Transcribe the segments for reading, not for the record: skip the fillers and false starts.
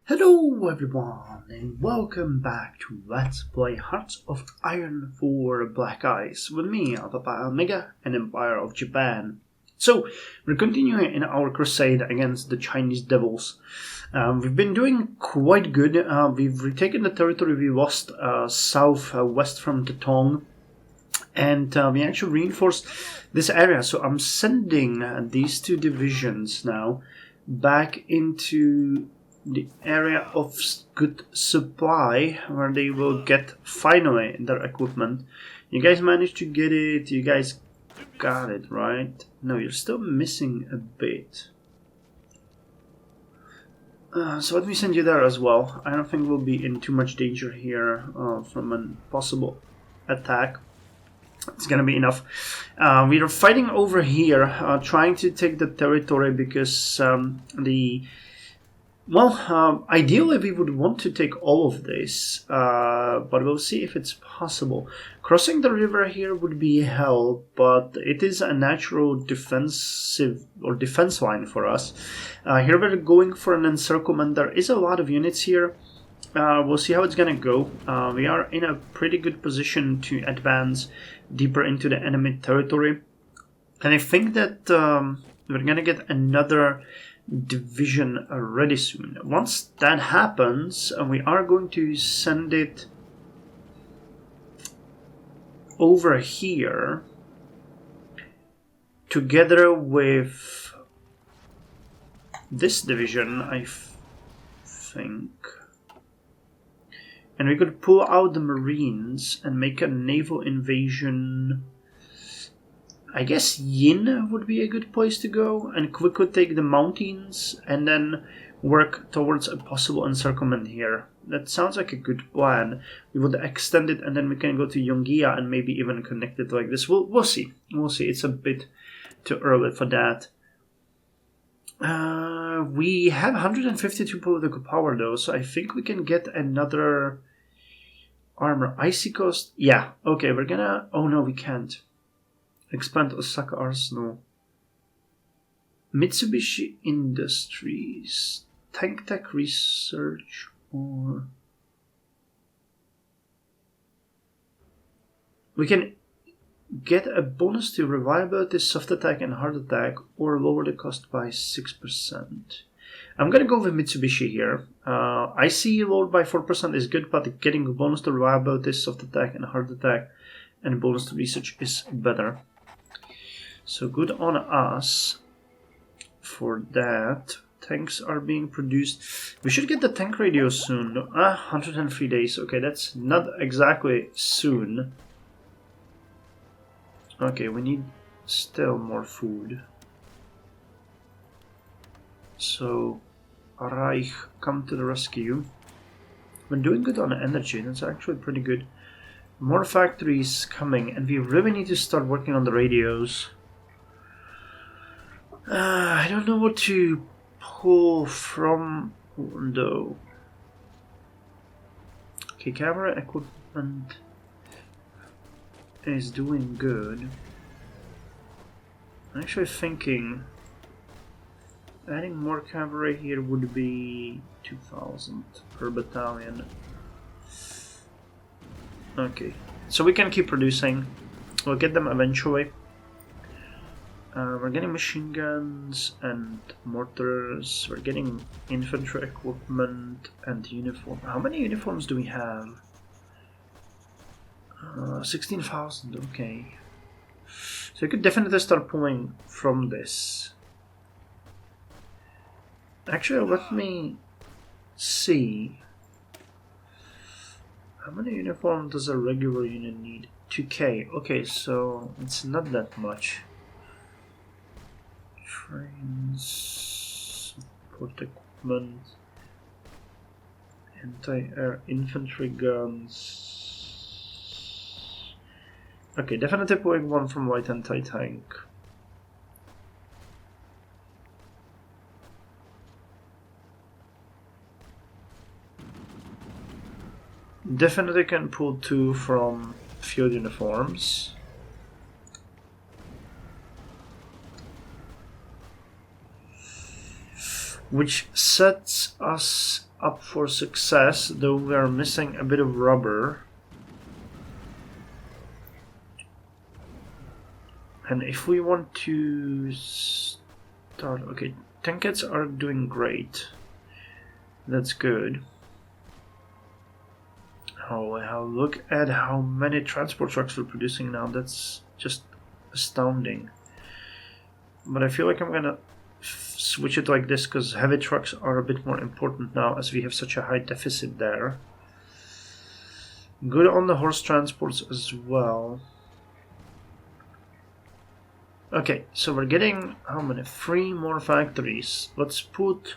Hello everyone and welcome back to Let's Play Hearts of Iron for Black Ice with me, Papa Omega, and Empire of Japan. So, we're continuing in our crusade against the Chinese devils. We've been doing quite good. We've retaken the territory we lost southwest from Tojo, and we actually reinforced this area. So I'm sending these two divisions now back into the area of good supply where they will get finally their equipment. You guys managed to get it. You guys got it, right? No, you're still missing a bit. So let me send you there as well. I don't think we'll be in too much danger here from a possible attack. It's gonna be enough. We are fighting over here, trying to take the territory because ideally we would want to take all of this, but we'll see if it's possible. Crossing the river here would be hell, but it is a natural defense line for us. Here we're going for an encirclement. There is a lot of units here. We'll see how it's gonna go. We are in a pretty good position to advance deeper into the enemy territory, and I think that we're gonna get another division ready soon. Once that happens, we are going to send it over here together with this division, I think. And we could pull out the Marines and make a naval invasion. I guess Yin would be a good place to go, and we could take the mountains and then work towards a possible encirclement here. That sounds like a good plan. We would extend it and then we can go to Yongia and maybe even connect it like this. We'll see. We'll see. It's a bit too early for that. We have 152 political power though, so I think we can get another armor. Icy cost? Yeah, okay, we're gonna... Oh no, we can't. Expand Osaka Arsenal. Mitsubishi Industries. Tank Tech Research or... We can get a bonus to reliability, soft attack and hard attack, or lower the cost by 6%. I'm gonna go with Mitsubishi here. I see lowered by 4% is good, but getting a bonus to reliability, soft attack and hard attack and bonus to research is better. So good on us for that. Tanks are being produced. We should get the tank radio soon. 103 days. Okay, that's not exactly soon. Okay, we need still more food. So, Reich, come to the rescue. We're doing good on energy. That's actually pretty good. More factories coming, and we really need to start working on the radios. I don't know what to pull from though. Okay, camera equipment is doing good. I'm actually thinking adding more cavalry here would be 2,000 per battalion. Okay, so we can keep producing. We'll get them eventually. We're getting machine guns and mortars. We're getting infantry equipment and uniform. How many uniforms do we have? 16,000, okay. So you could definitely start pulling from this. Actually, let me see. How many uniforms does a regular unit need? 2k. Okay, so it's not that much. Trains, support equipment, anti-air infantry guns. Okay, definitely pulling one from light anti-tank. Definitely can pull 2 from field uniforms. Which sets us up for success, though we are missing a bit of rubber. And if we want to start... Okay, tankets are doing great. That's good. Oh wow, look at how many transport trucks we're producing now. That's just astounding. But I feel like I'm gonna switch it like this because heavy trucks are a bit more important now as we have such a high deficit there. Good on the horse transports as well. Okay, so we're getting how many? 3 more factories. Let's put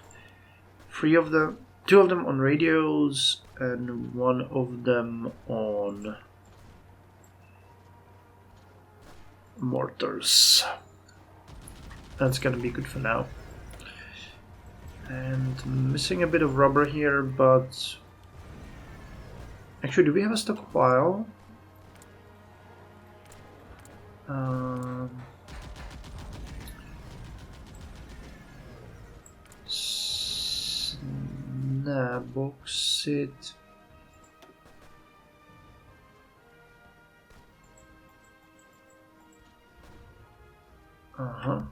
2 of them on radios and 1 of them on mortars. That's gonna be good for now. And missing a bit of rubber here, but actually, do we have a stockpile? Bauxite.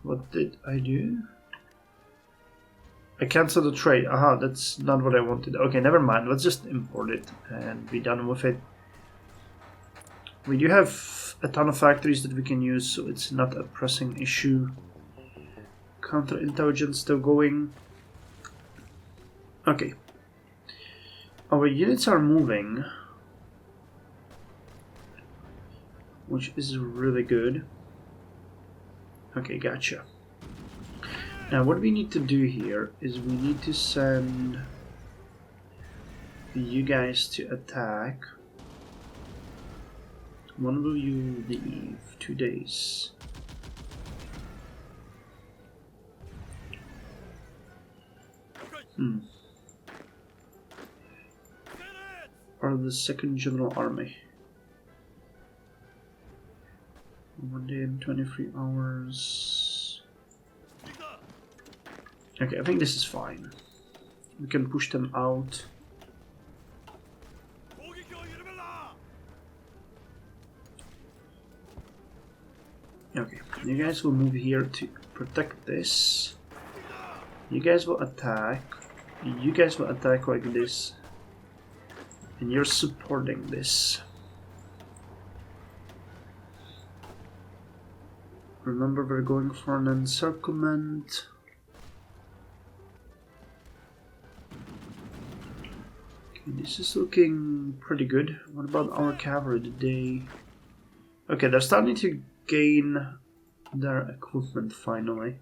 What did I do? I canceled the trade. That's not what I wanted. Okay, never mind. Let's just import it and be done with it. We do have a ton of factories that we can use, so it's not a pressing issue. Counterintelligence still going. Okay. Our units are moving, which is really good. Okay, gotcha. Now what we need to do here is we need to send you guys to attack. When will you leave? 2 days. Or the 2nd General Army. 1 day and 23 hours. Okay, I think this is fine. We can push them out. Okay, you guys will move here to protect this. You guys will attack. You guys will attack like this. And you're supporting this. Remember, we're going for an encirclement. Okay, this is looking pretty good. What about our cavalry? Did they... Okay, they're starting to gain their equipment finally.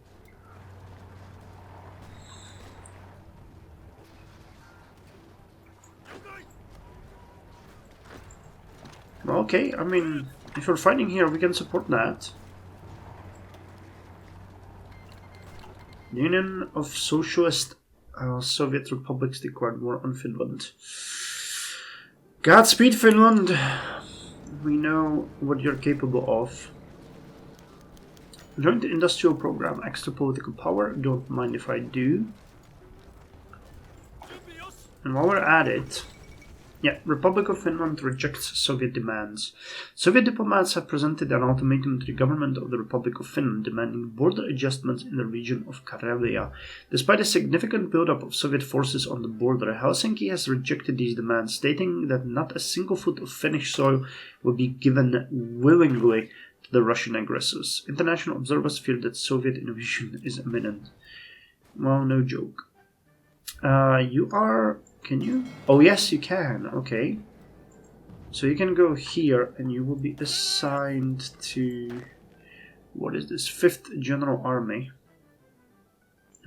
Okay, I mean, if we're fighting here, we can support that. Union of Socialist Soviet Republics declared war on Finland. Godspeed, Finland! We know what you're capable of. Joint industrial program, extra political power, don't mind if I do. And while we're at it... Yeah, Republic of Finland rejects Soviet demands. Soviet diplomats have presented an ultimatum to the government of the Republic of Finland demanding border adjustments in the region of Karelia. Despite a significant buildup of Soviet forces on the border, Helsinki has rejected these demands, stating that not a single foot of Finnish soil will be given willingly to the Russian aggressors. International observers fear that Soviet invasion is imminent. Well, no joke. You are... Can you? Oh, yes, you can. Okay. So you can go here and you will be assigned to... What is this? 5th General Army.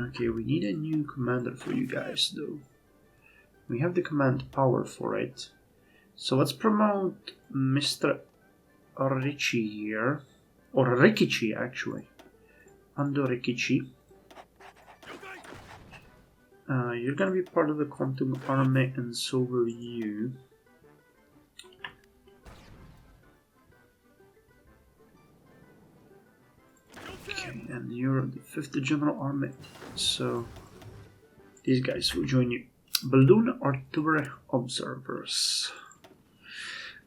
Okay, we need a new commander for you guys, though. We have the command power for it. So let's promote Mr. Richi here. Or Rikichi, actually. Ando Rikichi. You're gonna be part of the Quantum Army, and so will you. Okay, and you're the 5th General Army, so these guys will join you. balloon artillery observers.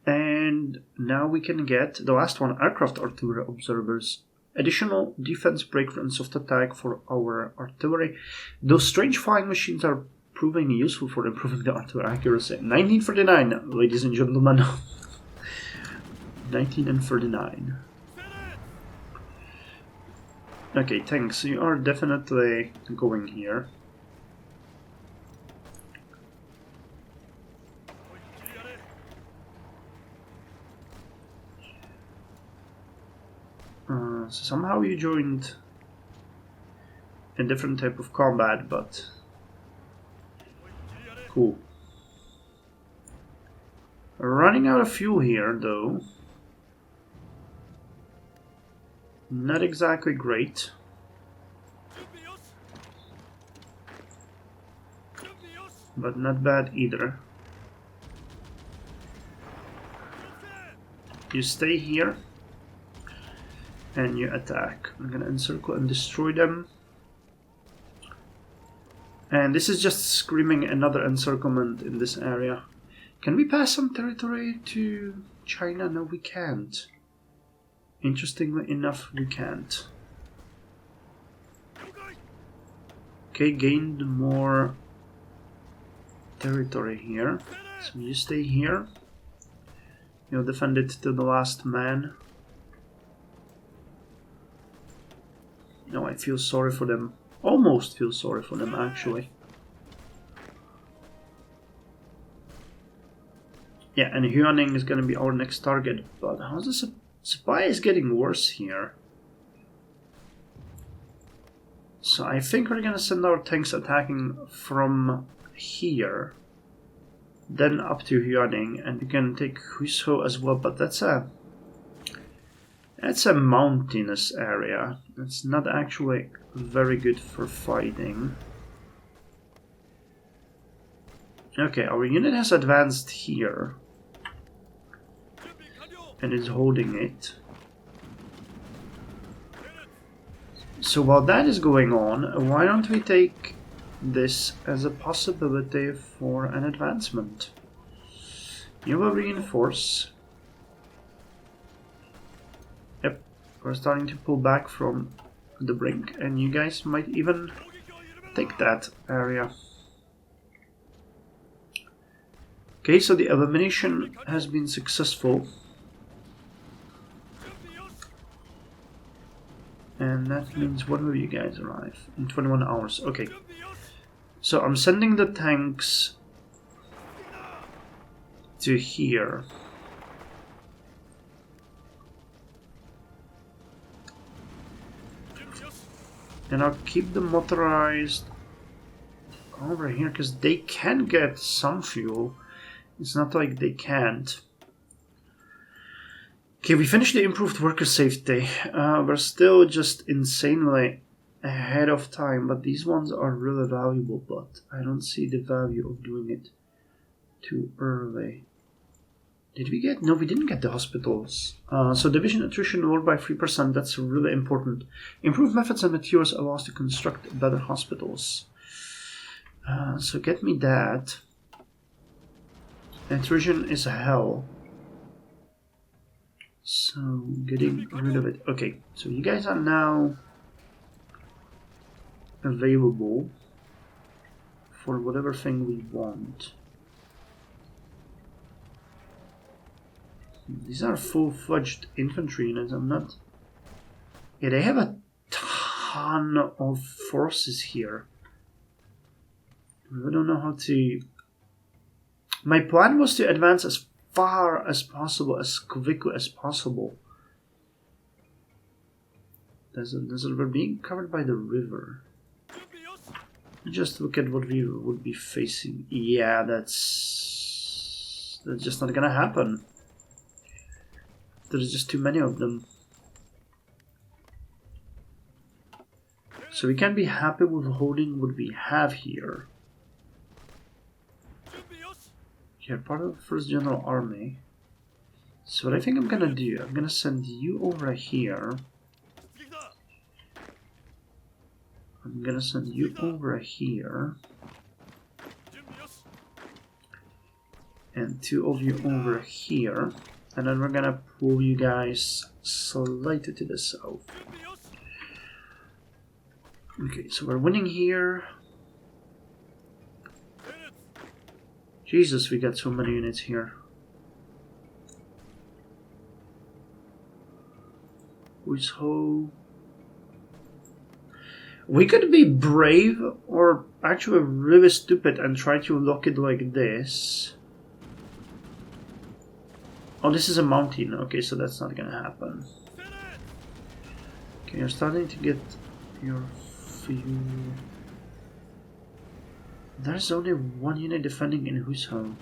And now we can get the last one, aircraft artillery observers. Additional defense break and soft attack for our artillery. Those strange flying machines are proving useful for improving the artillery accuracy. 1939, ladies and gentlemen. 1939. Okay, tanks, you are definitely going here. So somehow you joined a different type of combat, but cool. Running out of fuel here, though. Not exactly great. But not bad either. You stay here and you attack. I'm gonna encircle and destroy them. And this is just screaming another encirclement in this area. Can we pass some territory to China? No, we can't. Interestingly enough, we can't. Okay, gained more territory here. So you stay here. You'll defend it to the last man. No, I feel sorry for them. Almost feel sorry for them, actually. Yeah, and Huaning is going to be our next target. But how's the supply is getting worse here? So I think we're going to send our tanks attacking from here. Then up to Huaning, and we can take Huzhou as well, but that's a mountainous area. It's not actually very good for fighting. Okay, our unit has advanced here and is holding it. So while that is going on, why don't we take this as a possibility for an advancement? You will reinforce. Yep, we're starting to pull back from the brink, and you guys might even take that area. Okay, so the elimination has been successful. And that means when will you guys arrive? In 21 hours. Okay. So I'm sending the tanks to here. And I'll keep the motorized over here because they can get some fuel. It's not like they can't. Okay, we finished the improved worker safety. We're still just insanely ahead of time, but these ones are really valuable, but I don't see the value of doing it too early. Did we get? No, we didn't get the hospitals. So division attrition lowered by 3%, that's really important. Improved methods and materials allow us to construct better hospitals. So get me that. Attrition is hell. So getting rid of it. Okay, so you guys are now available for whatever thing we want. These are full-fledged infantry units. I'm not... Yeah, they have a ton of forces here. I don't know how to... My plan was to advance as far as possible, as quickly as possible. We're being covered by the river. Just look at what we would be facing. Yeah, that's just not gonna happen. There's just too many of them. So we can be happy with holding what we have here. You're part of the 1st General Army. So what I think I'm gonna do, I'm gonna send you over here. I'm gonna send you over here. and 2 of you over here. And then we're gonna pull you guys slightly to the south. Okay, so we're winning here. Jesus, we got so many units here. Who's ho? We could be brave or actually really stupid and try to lock it like this. Oh, this is a mountain. Okay, so that's not gonna happen. Okay, you're starting to get your few. There's only 1 unit defending in whose home?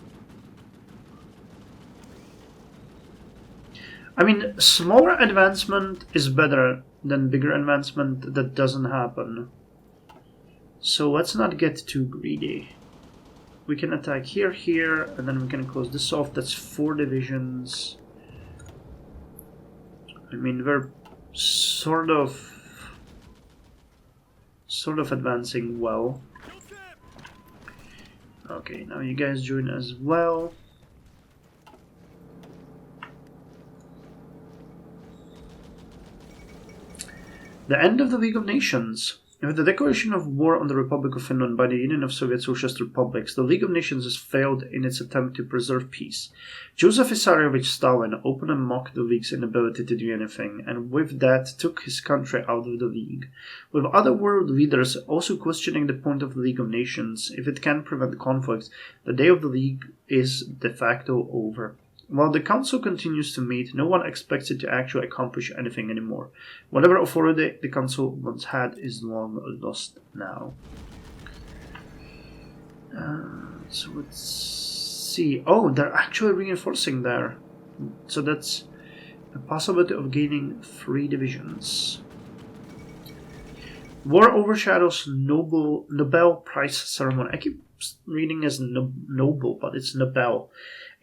I mean, smaller advancement is better than bigger advancement that doesn't happen. So let's not get too greedy. We can attack here, here, and then we can close this off. That's 4 divisions. I mean, we're sort of advancing well. Okay, now you guys join as well. The end of the League of Nations. With the declaration of war on the Republic of Finland by the Union of Soviet Socialist Republics, the League of Nations has failed in its attempt to preserve peace. Joseph Vissarionovich Stalin openly mocked the League's inability to do anything, and with that took his country out of the League. With other world leaders also questioning the point of the League of Nations, if it can prevent conflicts, the day of the League is de facto over. While the Council continues to meet, no one expects it to actually accomplish anything anymore. Whatever authority the Council once had is long lost now. So let's see. Oh, they're actually reinforcing there. So that's a possibility of gaining 3 divisions. War overshadows Nobel Prize ceremony. I keep reading as Nobel, but it's Nobel.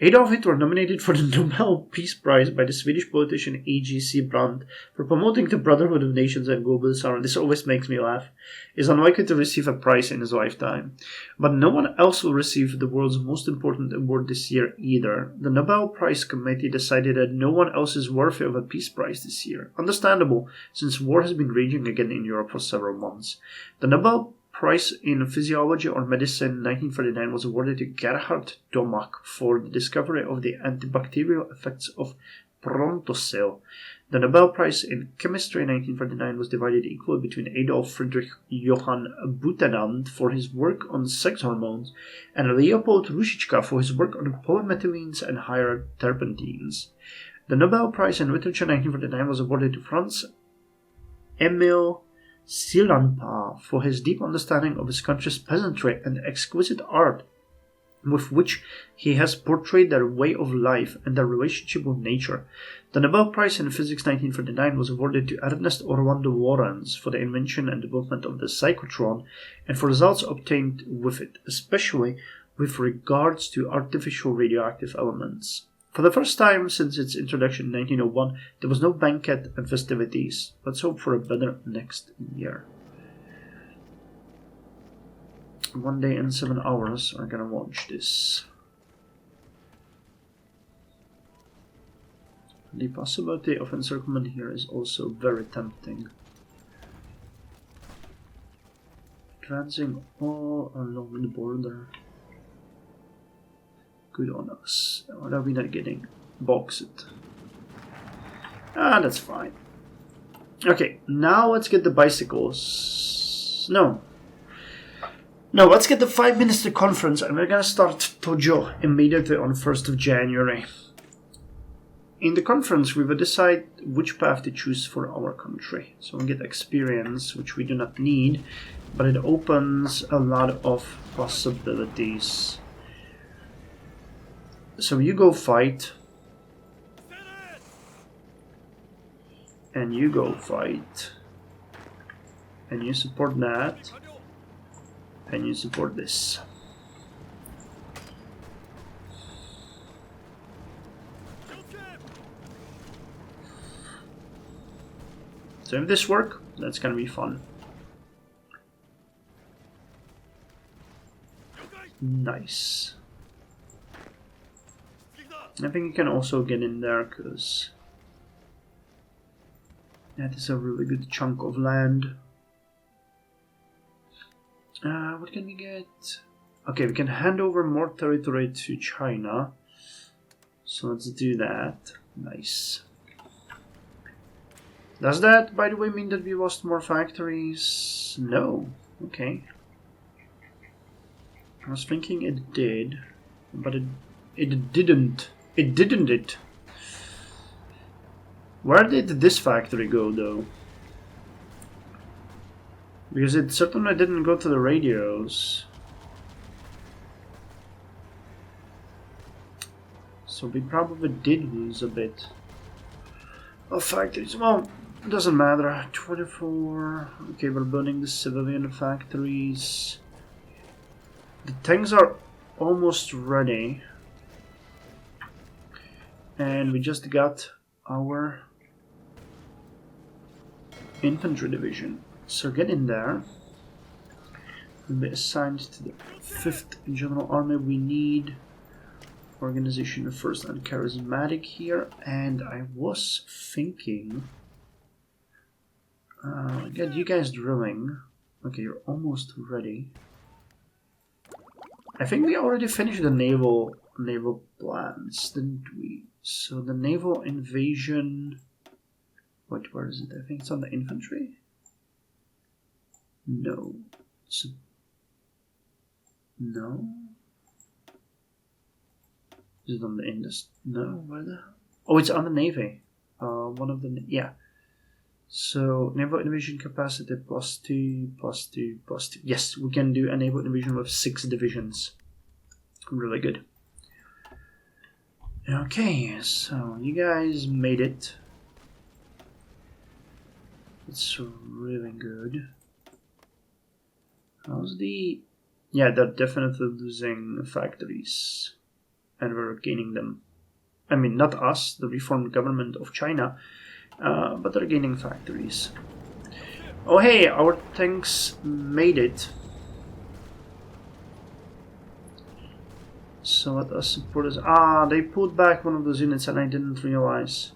Adolf Hitler, nominated for the Nobel Peace Prize by the Swedish politician A.G.C. Brandt for promoting the Brotherhood of Nations and global harmony, this always makes me laugh, is unlikely to receive a prize in his lifetime. But no one else will receive the world's most important award this year either. The Nobel Prize Committee decided that no one else is worthy of a peace prize this year. Understandable, since war has been raging again in Europe for several months. The Nobel Prize in Physiology or Medicine in 1939 was awarded to Gerhard Domach for the discovery of the antibacterial effects of Prontocell. The Nobel Prize in Chemistry in 1939 was divided equally between Adolf Friedrich Johann Butenandt for his work on sex hormones and Leopold Ružička for his work on polymethylenes and higher terpentines. The Nobel Prize in Literature in 1949 was awarded to Franz Emil Sillanpää for his deep understanding of his country's peasantry and exquisite art with which he has portrayed their way of life and their relationship with nature. The Nobel Prize in Physics 1949 was awarded to Ernest Orlando Lorentz for the invention and development of the cyclotron and for results obtained with it, especially with regards to artificial radioactive elements. For the first time since its introduction in 1901, there was no banquet and festivities. Let's hope for a better next year. 1 day and 7 hours are gonna watch this. The possibility of encirclement here is also very tempting. Advancing all along the border. Good on us. What are we not getting? Bauxite. Ah, that's fine. Okay, now let's get the bicycles. No, let's get the 5-Minister Conference, and we're gonna start Tojo immediately on 1st of January. In the conference, we will decide which path to choose for our country. So we'll get experience, which we do not need, but it opens a lot of possibilities. So you go fight, and you go fight, and you support that, and you support this. So if this works, that's gonna be fun. Nice. I think you can also get in there because that is a really good chunk of land. What can we get? Okay, we can hand over more territory to China. So let's do that. Nice. Does that, by the way, mean that we lost more factories? No. Okay. I was thinking it did, but it didn't. It didn't it. Where did this factory go, though? Because it certainly didn't go to the radios. So we probably did lose a bit of factories. Well, it doesn't matter. 24. Okay, we're burning the civilian factories. The tanks are almost ready. And we just got our infantry division. So get in there. We'll be assigned to the 5th General Army. We need organization first and charismatic here. And I was thinking, get you guys drilling. Okay, you're almost ready. I think we already finished the naval plans, didn't we? So the naval invasion. Wait, where is it? I think it's on the infantry. No. No. Is it on the industry? No. Where the? Oh, it's on the navy. One of the yeah. So naval invasion capacity +2, +2, +2. Yes, we can do a naval invasion with 6 divisions. Really good. Okay, so you guys made it. It's really good. How's the... Yeah, they're definitely losing factories. And we're gaining them. I mean, not us, the reformed government of China. But they're gaining factories. Oh hey, our tanks made it. So let us support us. Ah, they pulled back one of those units and I didn't realize.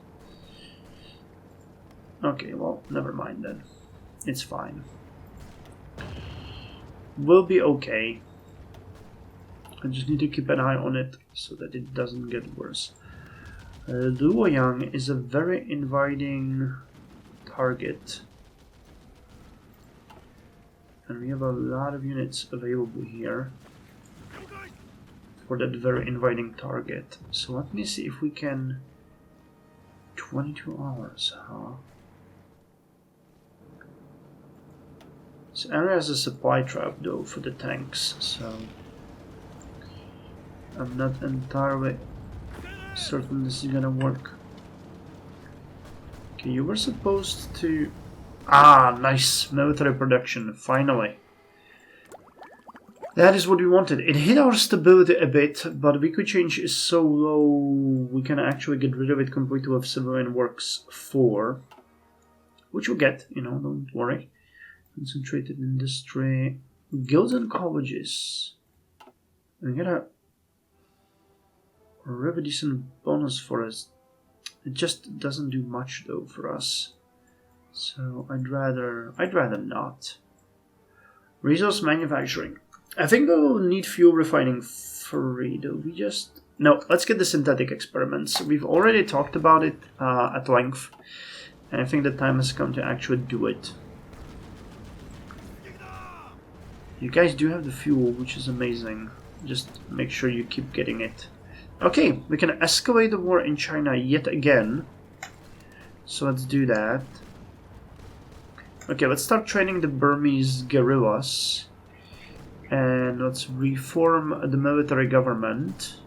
Okay, well, never mind then. It's fine. We'll be okay. I just need to keep an eye on it so that it doesn't get worse. Luoyang is a very inviting target. And we have a lot of units available here for that very inviting target. So let me see if we can... 22 hours, huh? This area has a supply trap though for the tanks, so... I'm not entirely certain this is gonna work. Okay, you were supposed to... Ah, nice! Military production, finally. That is what we wanted. It hit our stability a bit, but we could change is so low we can actually get rid of it completely with Civilian Works 4. Which we'll get, you know, don't worry. Concentrated industry. Guilds and colleges. We get a really decent bonus for us. It just doesn't do much though for us. So I'd rather not. Resource manufacturing. I think we'll need fuel refining free though. No, let's get the synthetic experiments. We've already talked about it at length. And I think the time has come to actually do it. You guys do have the fuel, which is amazing. Just make sure you keep getting it. Okay, we can escalate the war in China yet again. So let's do that. Okay, let's start training the Burmese guerrillas. And let's reform the military government.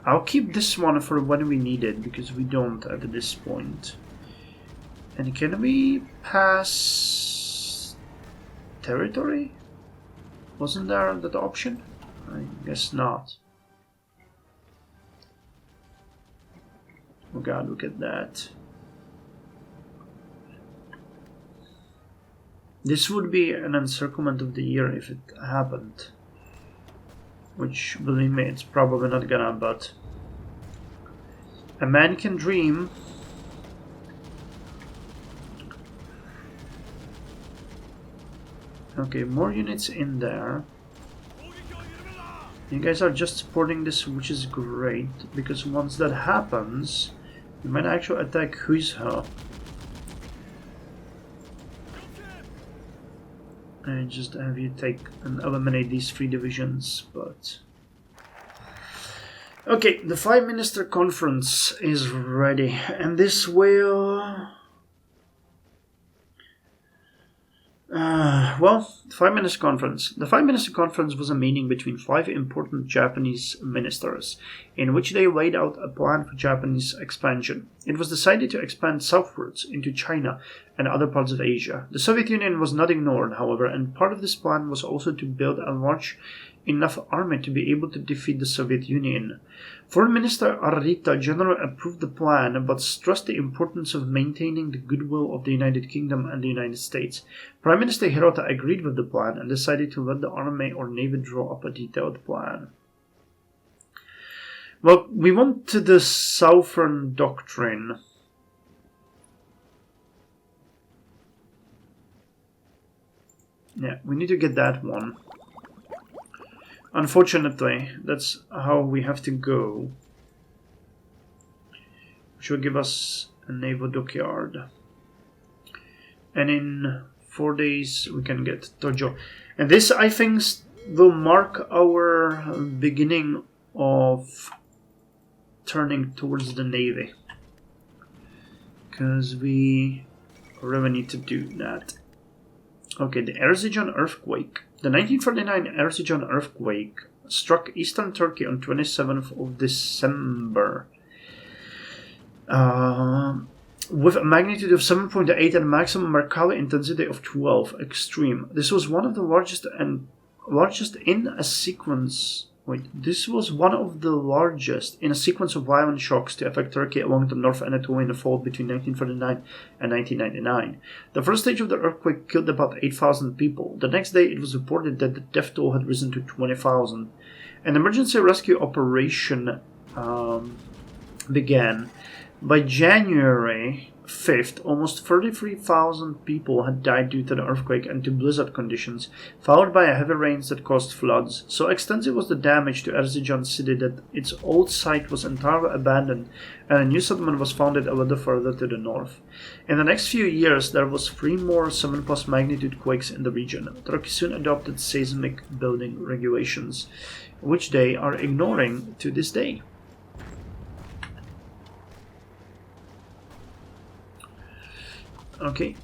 I'll keep this one for when we need it, because we don't at this point. And can we pass territory? Wasn't there that option? I guess not. Oh god, look at that. This would be an encirclement of the year if it happened. which, believe me, it's probably not gonna, but a man can dream. Okay, more units in there. You guys are just supporting this, which is great, because once that happens, you might actually attack Huizha. And just have you take and eliminate these 3 divisions, but... Okay, the 5-Minister Conference is ready, and this will... well, the 5-Minister Conference. The 5-Minister Conference was a meeting between 5 important Japanese ministers, in which they laid out a plan for Japanese expansion. It was decided to expand southwards into China and other parts of Asia. The Soviet Union was not ignored, however, and part of this plan was also to build a large enough army to be able to defeat the Soviet Union. Foreign Minister Arita generally approved the plan, but stressed the importance of maintaining the goodwill of the United Kingdom and the United States. Prime Minister Hirota agreed with the plan and decided to let the army or navy draw up a detailed plan. Well, we want the Southern Doctrine. Yeah, we need to get that one. Unfortunately, that's how we have to go. Which will give us a naval dockyard. And in 4 days we can get Tojo. And this, I think, will mark our beginning of turning towards the navy. Because we really need to do that. Okay, the Erzincan earthquake. The 1949 Erzincan earthquake struck eastern Turkey on 27th of December with a magnitude of 7.8 and a maximum Mercalli intensity of 12 extreme. This was one of the largest in a sequence. This was one of the largest in a sequence of violent shocks to affect Turkey along the North Anatolian fault between 1949 and 1999. The first stage of the earthquake killed about 8,000 people. The next day it was reported that the death toll had risen to 20,000. An emergency rescue operation began. By January 5th, almost 33,000 people had died due to the earthquake and to blizzard conditions, followed by heavy rains that caused floods. So extensive was the damage to Erzincan city that its old site was entirely abandoned and a new settlement was founded a little further to the north. In the next few years, there was 3 more 7+ magnitude quakes in the region. Turkey soon adopted seismic building regulations, which they are ignoring to this day. Okay,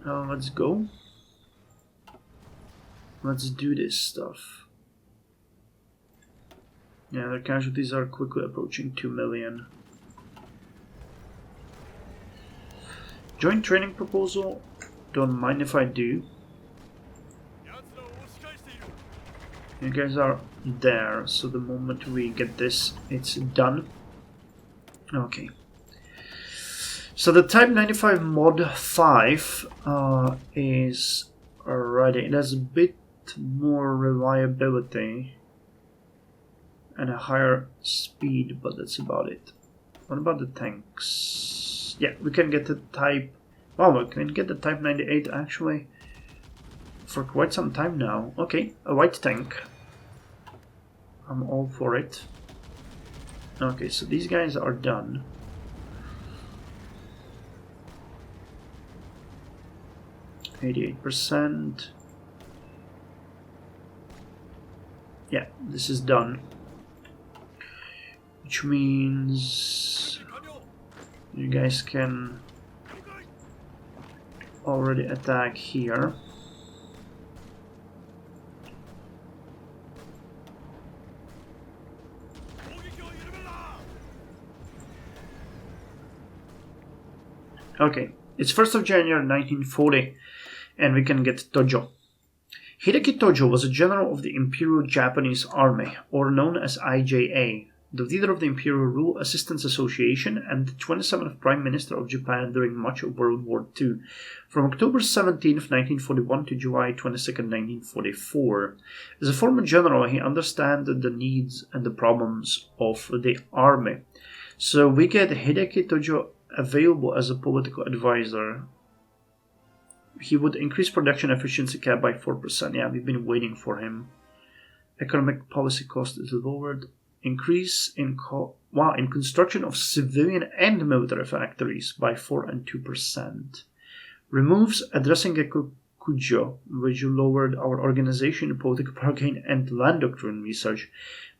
let's go. Let's do this stuff. Yeah, the casualties are quickly approaching 2 million. Joint training proposal. Don't mind if I do. You guys are there, so the moment we get this, it's done. Okay. So the Type 95 Mod 5 is ready. It has a bit more reliability and a higher speed, but that's about it. What about the tanks? Yeah, we can get the Type... Oh, we can get the Type 98 actually for quite some time now. Okay, a white tank. I'm all for it. Okay, so these guys are done. %. Yeah, this is done. Which means you guys can already attack here. Okay, it's 1st of January 1940. And we can get Tojo. Hideki Tojo was a general of the Imperial Japanese Army, or known as IJA. the leader of the Imperial Rule Assistance Association and the 27th Prime Minister of Japan during much of World War II, from October 17, 1941 to July 22, 1944. As a former general, he understood the needs and the problems of the army. So we get Hideki Tojo available as a political advisor. He would increase production efficiency cap by 4%. Yeah, we've been waiting for him. Economic policy cost is lowered. Increase in construction of civilian and military factories by 4 and 2%. Removes addressing Kujo, which lowered our organization, political bargain, and land doctrine research.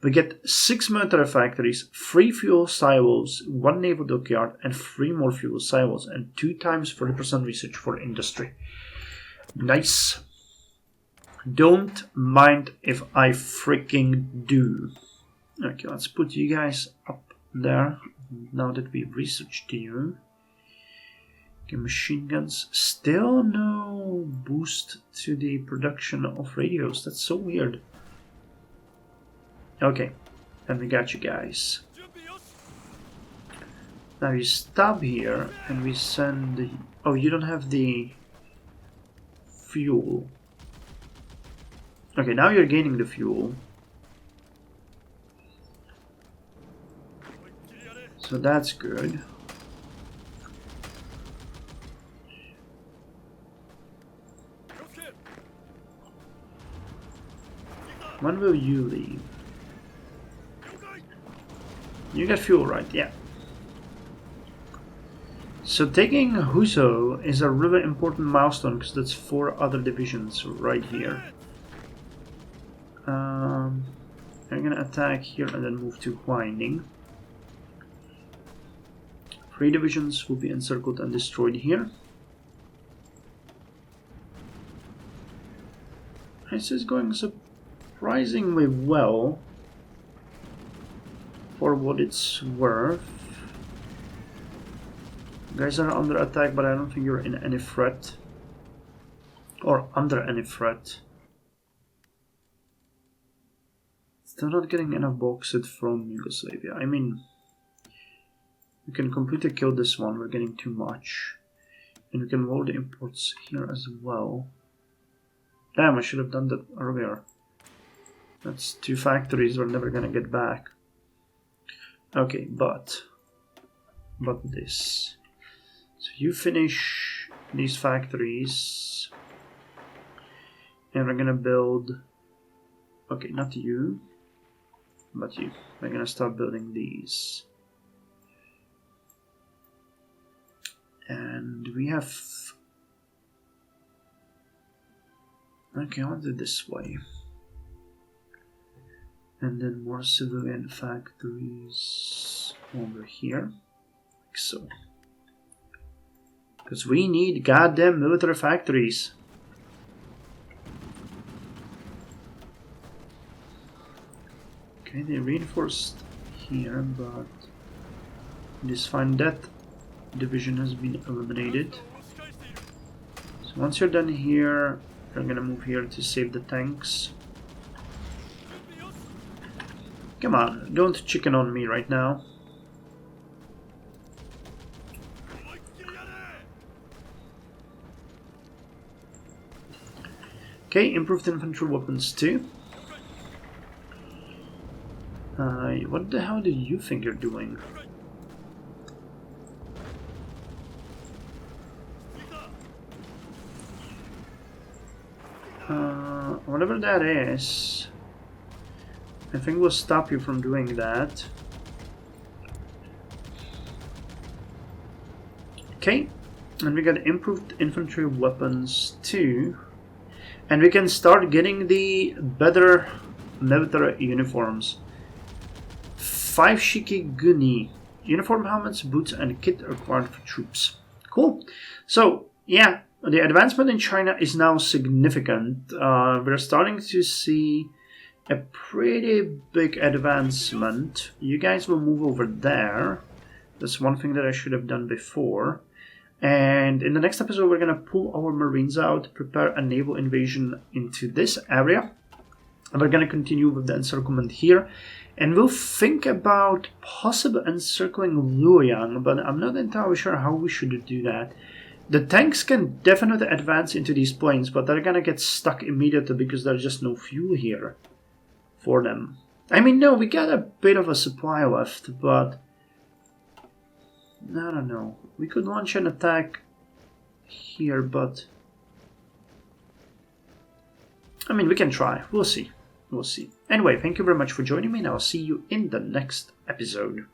We get 6 military factories, 3 fuel silos, 1 naval dockyard, and 3 more fuel silos, and 2 times 40% research for industry. Nice. Don't mind if I freaking do. Okay, let's put you guys up there now that we've researched you. Okay, machine guns. Still no boost to the production of radios. That's so weird. Okay, and we got you guys. Now you stop here and we send the... Oh, you don't have the fuel. Okay, now you're gaining the fuel. So that's good. When will you leave? You get fuel, right? Yeah. So taking Huso is a really important milestone because that's 4 other divisions right here. I'm gonna attack here and then move to Winding. 3 divisions will be encircled and destroyed here. This is going surprisingly well for what it's worth. You guys are under attack, but I don't think you're in any threat. Or under any threat. Still not getting enough bauxite from Yugoslavia. I mean... We can completely kill this one, we're getting too much. And we can lower the imports here as well. Damn, I should have done that earlier. That's 2 factories we're never gonna get back. Okay, but this. So you finish these factories. And we're gonna build... Okay, not you. But you. We're gonna start building these. And we have... Okay, I'll do it this way. And then more civilian factories over here. Like so. Because we need goddamn military factories. Okay, they reinforced here, but... Just find that division has been eliminated. So once you're done here, you're gonna move here to save the tanks. Come on, don't chicken on me right now. Okay, improved infantry weapons too. What the hell do you think you're doing? Whatever that is, I think we'll stop you from doing that. Okay, and we got improved infantry weapons too. And we can start getting the better military uniforms. 5 Shikiguni. Uniform helmets, boots, and kit required for troops. Cool. So, yeah. The advancement in China is now significant. We're starting to see a pretty big advancement. You guys will move over there. That's one thing that I should have done before. And in the next episode, we're going to pull our Marines out, prepare a naval invasion into this area. And we're going to continue with the encirclement here. And we'll think about possible encircling Luoyang, but I'm not entirely sure how we should do that. The tanks can definitely advance into these planes, but they're going to get stuck immediately because there's just no fuel here for them. I mean, no, we got a bit of a supply left, but I don't know. We could launch an attack here, but I mean, we can try. We'll see. We'll see. Anyway, thank you very much for joining me, and I'll see you in the next episode.